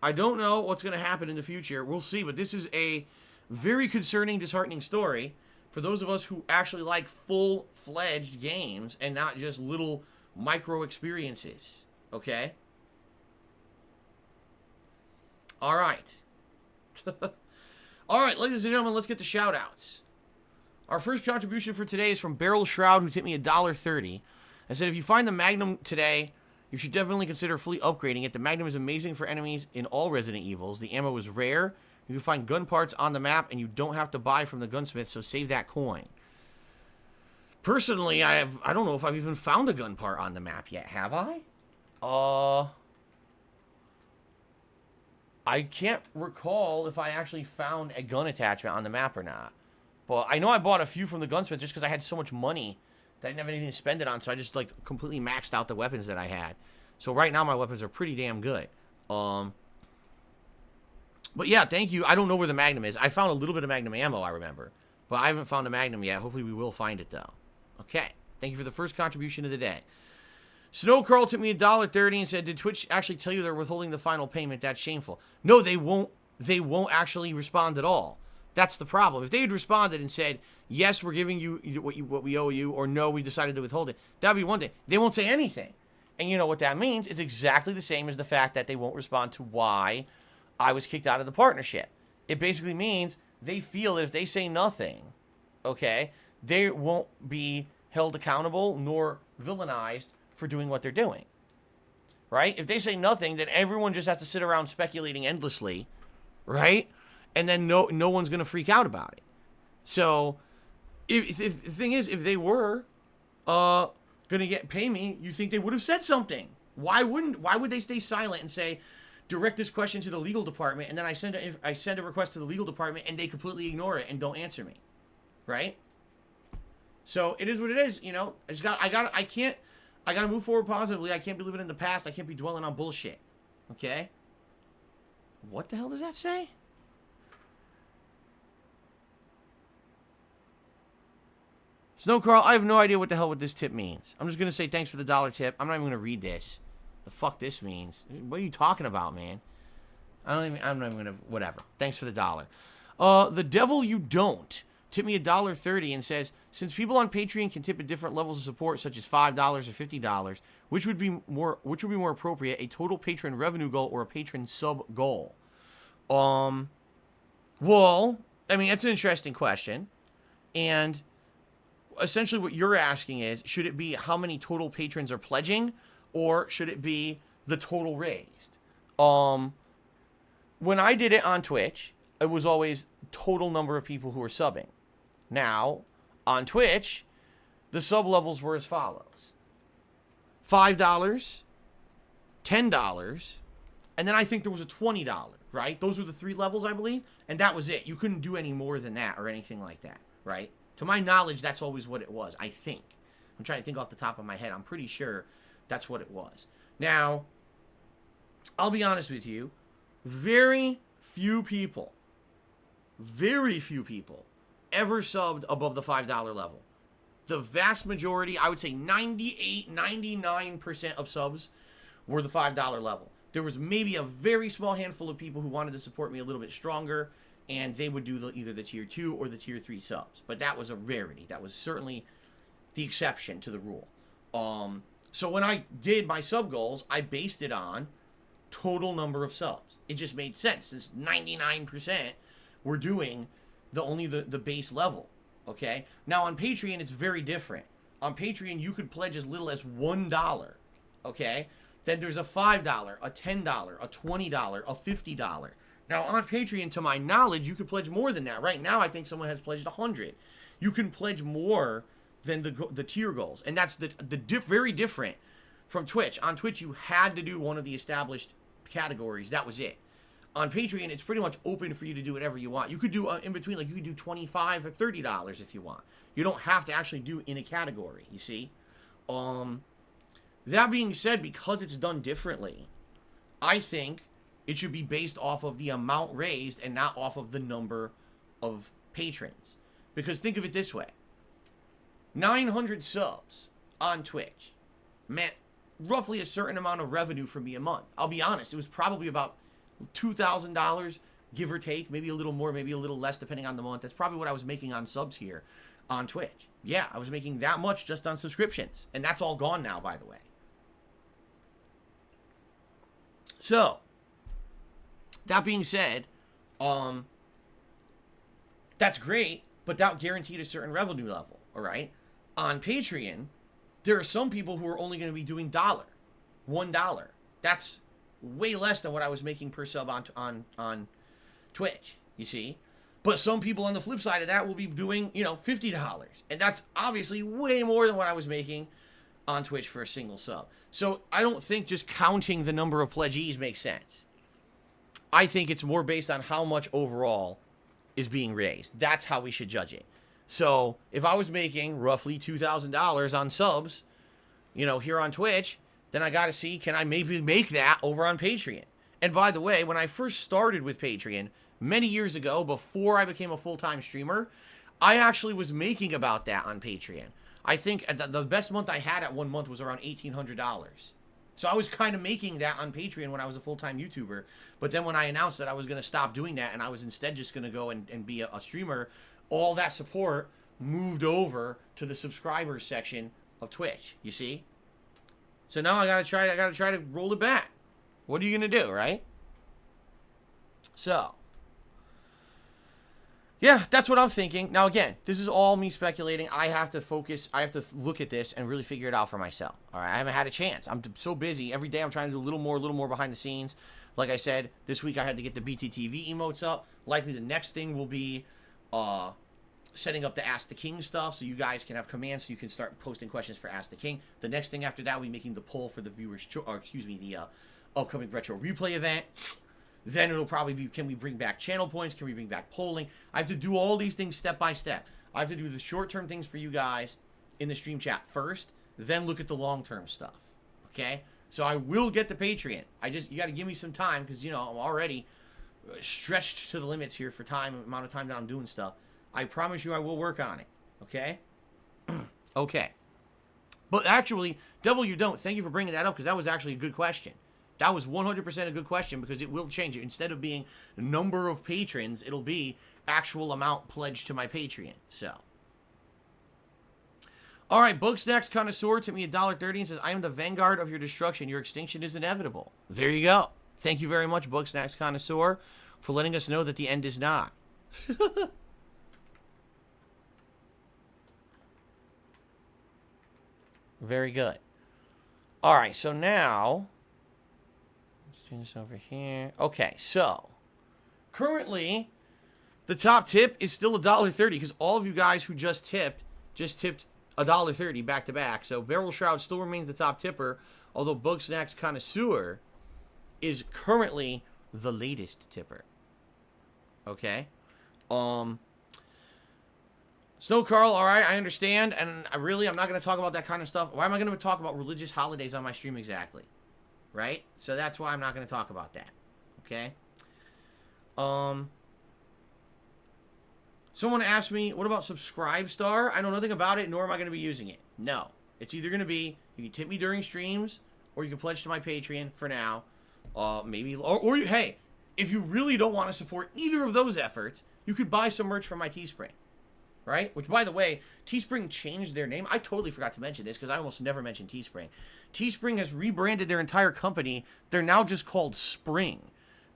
Speaker 1: I don't know what's going to happen in the future. We'll see, but this is a very concerning, disheartening story for those of us who actually like full-fledged games and not just little micro experiences. Okay? All right. All right, ladies and gentlemen, let's get to shout-outs. Our first contribution for today is from Barrel Shroud, who tipped me $1.30. I said, if you find the Magnum today, you should definitely consider fully upgrading it. The Magnum is amazing for enemies in all Resident Evils. The ammo is rare. You can find gun parts on the map, and you don't have to buy from the gunsmith, so save that coin. Personally, I don't know if I've even found a gun part on the map yet. Have I? I can't recall if I actually found a gun attachment on the map or not. But I know I bought a few from the gunsmith just because I had so much money that I didn't have anything to spend it on. So I just, like, completely maxed out the weapons that I had. So right now my weapons are pretty damn good. But yeah, thank you. I don't know where the Magnum is. I found a little bit of Magnum ammo, I remember. But I haven't found a Magnum yet. Hopefully we will find it, though. Okay. Thank you for the first contribution of the day. Snow Carl took me $1.30 and said, did Twitch actually tell you they're withholding the final payment? That's shameful. No, they won't. They won't actually respond at all. That's the problem. If they had responded and said, yes, we're giving you what we owe you, or no, we decided to withhold it, that would be one thing. They won't say anything. And you know what that means? It's exactly the same as the fact that they won't respond to why I was kicked out of the partnership. It basically means they feel that if they say nothing, okay, they won't be held accountable nor villainized for doing what they're doing, right? If they say nothing, then everyone just has to sit around speculating endlessly, right? And then no one's gonna freak out about it. So, if the thing is, if they were gonna pay me, you think they would have said something? Why would they stay silent and say, direct this question to the legal department, and then I send a request to the legal department and they completely ignore it and don't answer me, right? So it is what it is, you know. I gotta move forward positively. I can't be living in the past. I can't be dwelling on bullshit. Okay? What the hell does that say? Snow Carl, I have no idea what the hell what this tip means. I'm just gonna say thanks for the $1 tip. I'm not even gonna read this. The fuck this means. What are you talking about, man? I'm not even gonna, whatever. Thanks for the $1. The devil you don't tipped me $1.30 and says, since people on Patreon can tip at different levels of support, such as $5 or $50, which would be more appropriate, a total patron revenue goal or a patron sub goal? Well, I mean, that's an interesting question. And essentially what you're asking is, should it be how many total patrons are pledging, or should it be the total raised? When I did it on Twitch, it was always total number of people who were subbing. Now, on Twitch, the sub levels were as follows: $5, $10, and then I think there was a $20, right? Those were the 3 levels, I believe, and that was it. You couldn't do any more than that or anything like that, right? To my knowledge, that's always what it was, I think. I'm trying to think off the top of my head. I'm pretty sure that's what it was. Now, I'll be honest with you, very few people ever subbed above the $5 level. The vast majority, I would say 98, 99% of subs were the $5 level. There was maybe a very small handful of people who wanted to support me a little bit stronger, and they would do either the tier 2 or the tier 3 subs. But that was a rarity. That was certainly the exception to the rule. So when I did my sub goals, I based it on total number of subs. It just made sense, since 99% were doing the base level, okay? Now on Patreon, it's very different. On Patreon, you could pledge as little as $1, okay? Then there's a $5, a $10, a $20, a $50. Now on Patreon, to my knowledge, you could pledge more than that. Right now, I think someone has pledged 100. You can pledge more than the tier goals, and that's very different from Twitch. On Twitch, you had to do one of the established categories. That was it. On Patreon, it's pretty much open for you to do whatever you want. You could do in between, like you could do $25 or $30 if you want. You don't have to actually do in a category, you see? That being said, because it's done differently, I think it should be based off of the amount raised and not off of the number of patrons. Because think of it this way. 900 subs on Twitch meant roughly a certain amount of revenue for me a month. I'll be honest, it was probably about $2,000, give or take, maybe a little more, maybe a little less, depending on the month. That's probably what I was making on subs here on Twitch. Yeah, I was making that much just on subscriptions, and that's all gone now, by the way. So, that being said, that's great, but that guaranteed a certain revenue level, all right? On Patreon, there are some people who are only going to be doing $1. That's way less than what I was making per sub on Twitch, you see? But some people on the flip side of that will be doing, you know, $50. And that's obviously way more than what I was making on Twitch for a single sub. So I don't think just counting the number of pledgees makes sense. I think it's more based on how much overall is being raised. That's how we should judge it. So if I was making roughly $2,000 on subs, you know, here on Twitch, then I got to see, can I maybe make that over on Patreon? And by the way, when I first started with Patreon, many years ago, before I became a full-time streamer, I actually was making about that on Patreon. I think the best month I had at 1 month was around $1,800. So I was kind of making that on Patreon when I was a full-time YouTuber. But then when I announced that I was going to stop doing that and I was instead just going to go and be a streamer, all that support moved over to the subscribers section of Twitch, you see? So now I got to try to roll it back. What are you going to do, right? So, yeah, that's what I'm thinking. Now, again, this is all me speculating. I have to focus. I have to look at this and really figure it out for myself. All right, I haven't had a chance. I'm so busy. Every day I'm trying to do a little more behind the scenes. Like I said, this week I had to get the BTTV emotes up. Likely the next thing will be setting up the Ask the King stuff so you guys can have commands so you can start posting questions for Ask the King. The next thing after that, we'll be making the poll for the viewers, the upcoming retro replay event. Then it'll probably be, can we bring back channel points? Can we bring back polling? I have to do all these things step by step. I have to do the short-term things for you guys in the stream chat first, then look at the long-term stuff, okay? So I will get the Patreon. You got to give me some time because, you know, I'm already stretched to the limits here for amount of time that I'm doing stuff. I promise you I will work on it, okay? Okay. But actually, Devil You Don't, thank you for bringing that up because that was actually a good question. That was 100% a good question because it will change it. Instead of being number of patrons, it'll be actual amount pledged to my Patreon. So, all right, Booksnacks Connoisseur took me $1.30 and says, I am the vanguard of your destruction. Your extinction is inevitable. There you go. Thank you very much, Booksnacks Connoisseur, for letting us know that the end is not. Very good. All right, so now let's do this over here. Okay, so currently the top tip is still $1.30 because all of you guys who just tipped $1.30 back to back. So Barrel Shroud still remains the top tipper, although Bugsnax Connoisseur is currently the latest tipper. Okay. Snow Carl, all right, I understand, and I'm not going to talk about that kind of stuff. Why am I going to talk about religious holidays on my stream exactly? Right? So that's why I'm not going to talk about that. Okay? Someone asked me, what about Subscribestar? I know nothing about it, nor am I going to be using it. No. It's either going to be, you can tip me during streams, or you can pledge to my Patreon for now. Maybe, hey, if you really don't want to support either of those efforts, you could buy some merch from my Teespring. Right? Which, by the way, Teespring changed their name. I totally forgot to mention this because I almost never mention Teespring. Teespring has rebranded their entire company. They're now just called Spring.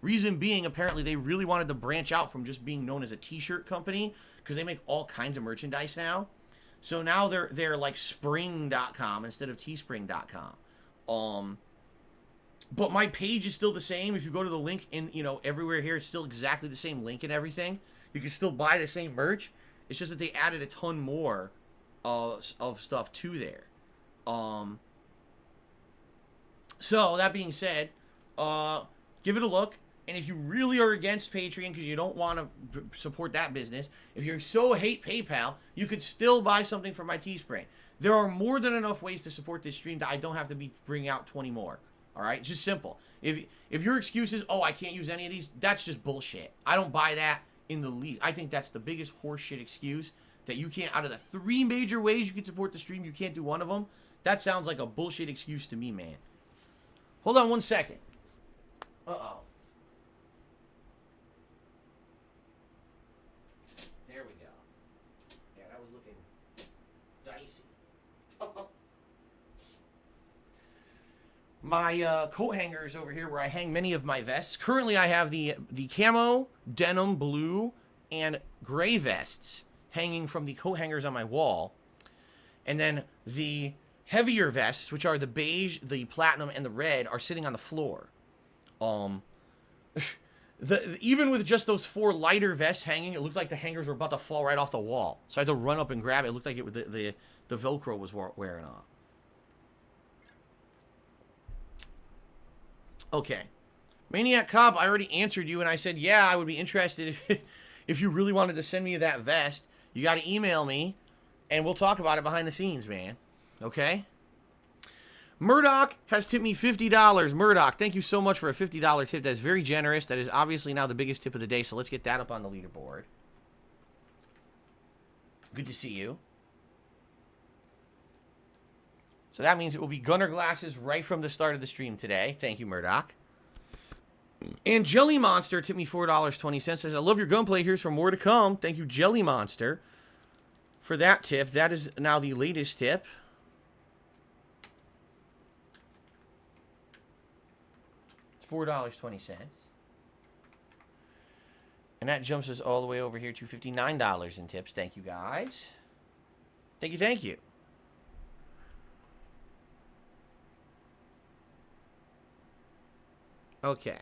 Speaker 1: Reason being, apparently, they really wanted to branch out from just being known as a t-shirt company because they make all kinds of merchandise now. So now they're like spring.com instead of teespring.com. But my page is still the same. If you go to the link in, everywhere here, it's still exactly the same link and everything. You can still buy the same merch. It's just that they added a ton more of stuff to there. So, that being said, give it a look. And if you really are against Patreon because you don't want to support that business, if you so hate PayPal, you could still buy something from my Teespring. There are more than enough ways to support this stream that I don't have to be bringing out 20 more. All right? It's just simple. If your excuse is, I can't use any of these, that's just bullshit. I don't buy that in the least. I think that's the biggest horseshit excuse that you can't, out of the 3 major ways you can support the stream, you can't do one of them. That sounds like a bullshit excuse to me, man. Hold on 1 second. Uh-oh. There we go. Yeah, that was looking dicey. My coat hangers over here where I hang many of my vests. Currently, I have the camo, denim, blue, and gray vests hanging from the coat hangers on my wall. And then the heavier vests, which are the beige, the platinum, and the red, are sitting on the floor. Even with just those 4 lighter vests hanging, it looked like the hangers were about to fall right off the wall. So I had to run up and grab it. It looked like the Velcro was wearing off. Okay. Maniac Cop, I already answered you, and I said, yeah, I would be interested if you really wanted to send me that vest. You got to email me, and we'll talk about it behind the scenes, man. Okay? Murdoch has tipped me $50. Murdoch, thank you so much for a $50 tip. That's very generous. That is obviously now the biggest tip of the day, so let's get that up on the leaderboard. Good to see you. So that means it will be Gunner Glasses right from the start of the stream today. Thank you, Murdoch. And Jelly Monster tipped me $4.20. Says, I love your gunplay. Here's for more to come. Thank you, Jelly Monster, for that tip. That is now the latest tip. It's $4.20. And that jumps us all the way over here to $59 in tips. Thank you, guys. Thank you, thank you. Okay.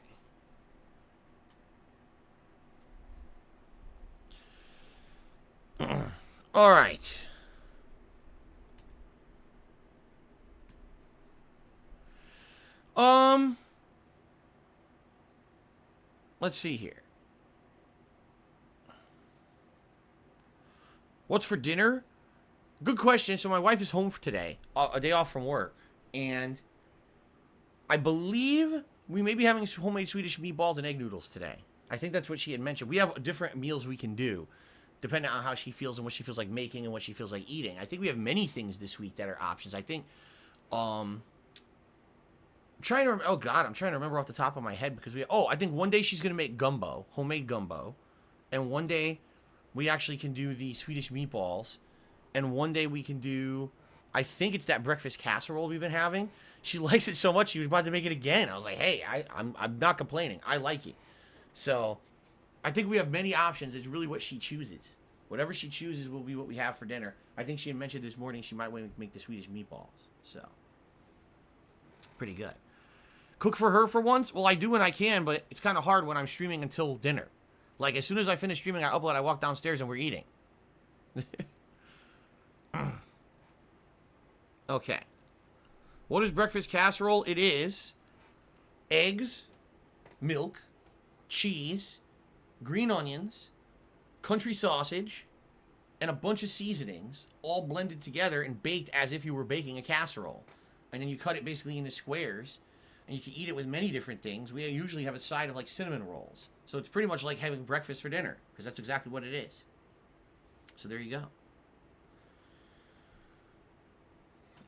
Speaker 1: All right. Let's see here. What's for dinner? Good question. So my wife is home for today, a day off from work, and I believe we may be having homemade Swedish meatballs and egg noodles today. I think that's what she had mentioned. We have different meals we can do, depending on how she feels and what she feels like making and what she feels like eating. I think we have many things this week that are options. I think, I'm trying to remember off the top of my head because I think one day she's going to make gumbo, homemade gumbo. And one day we actually can do the Swedish meatballs. And one day we can do, I think it's that breakfast casserole we've been having. She likes it so much, she was about to make it again. I was like, hey, I'm not complaining. I like it. So I think we have many options. It's really what she chooses. Whatever she chooses will be what we have for dinner. I think she had mentioned this morning she might want to make the Swedish meatballs. So, pretty good. Cook for her for once? Well, I do when I can, but it's kind of hard when I'm streaming until dinner. Like, as soon as I finish streaming, I upload, I walk downstairs, and we're eating. Okay. What is breakfast casserole? It is eggs, milk, cheese, green onions, country sausage, and a bunch of seasonings, all blended together and baked as if you were baking a casserole. And then you cut it basically into squares, and you can eat it with many different things. We usually have a side of like cinnamon rolls. So it's pretty much like having breakfast for dinner, because that's exactly what it is. So there you go.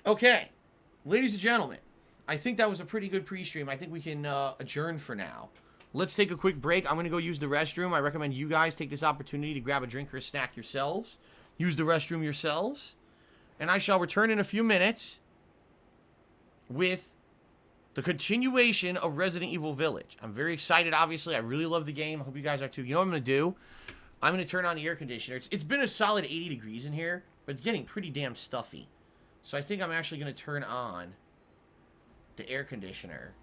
Speaker 1: Okay, ladies and gentlemen, I think that was a pretty good pre-stream. I think we can adjourn for now. Let's take a quick break. I'm going to go use the restroom. I recommend you guys take this opportunity to grab a drink or a snack yourselves. Use the restroom yourselves. And I shall return in a few minutes with the continuation of Resident Evil Village. I'm very excited, obviously. I really love the game. I hope you guys are too. You know what I'm going to do? I'm going to turn on the air conditioner. It's been a solid 80 degrees in here, but it's getting pretty damn stuffy. So I think I'm actually going to turn on the air conditioner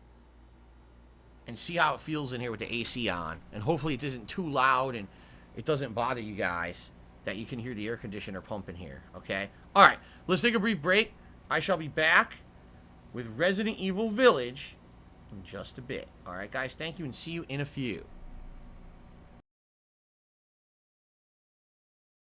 Speaker 1: and see how it feels in here with the AC on. And hopefully it isn't too loud and it doesn't bother you guys that you can hear the air conditioner pumping here, okay? All right, let's take a brief break. I shall be back with Resident Evil Village in just a bit. All right, guys, thank you, and see you in a few.